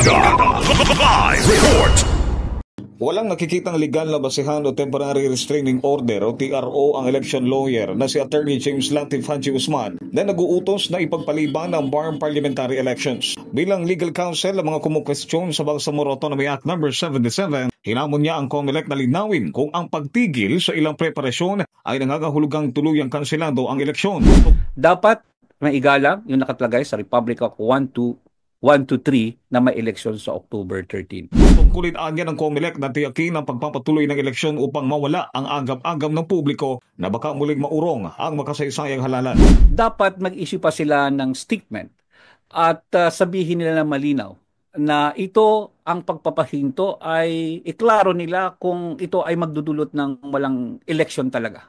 Live report. Walang nakikitang legal na basehan o temporary restraining order o TRO ang election lawyer na si Attorney James Latif Haji Usman na nag-uutos na ipagpaliban ang BARM parliamentary elections. Bilang legal counsel ang mga kumukwestiyon sa Bangsamoro Autonomy Act No. 77, hinamon niya ang COMELEC na linawin kung ang pagtigil sa ilang preparasyon ay nangangahulugang tuluyang kanselado ang eleksyon. Dapat maigalang yung nakatlagay sa Republic Act 1-3 na may eleksyon sa October 13. Tungkulin anya ng COMELEC na tiyakin ang pagpapatuloy ng eleksyon upang mawala ang agam-agam ng publiko na baka muling maurong ang makasaysayang halalan. Dapat mag-issue pa sila ng statement at sabihin nila na malinaw na ito ang pagpapahinto ay iklaro nila kung ito ay magdudulot ng walang eleksyon talaga.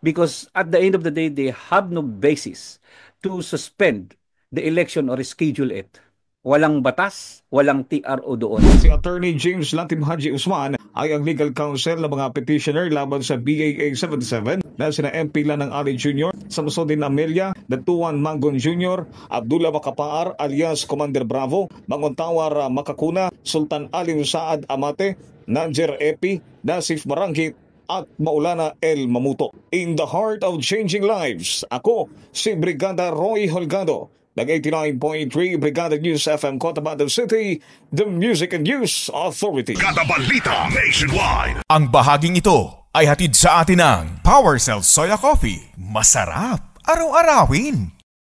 Because at the end of the day, they have no basis to suspend the election or reschedule it. Walang batas, walang TRO doon. Si Attorney James Latif Haji Usman ay ang legal counsel ng mga petitioner laban sa BAA 77 na sina MP Lanang Ali Jr., Samsudin Amelia, Datuan Mangon Jr., Abdullah Macapaar alias Commander Bravo, Mangontawar Makakuna, Sultan Alim Saad Amate, Najer Epi, Nasif Marangit, at Maulana El Mamuto. In the heart of changing lives, ako si Brigada Roy Holgado, nag-89.3 Brigada News FM Cotabato City, the Music and News Authority. Katabalita nationwide. Ang bahaging ito ay hatid sa atin ng Power Cell Soya Coffee. Masarap araw-arawin.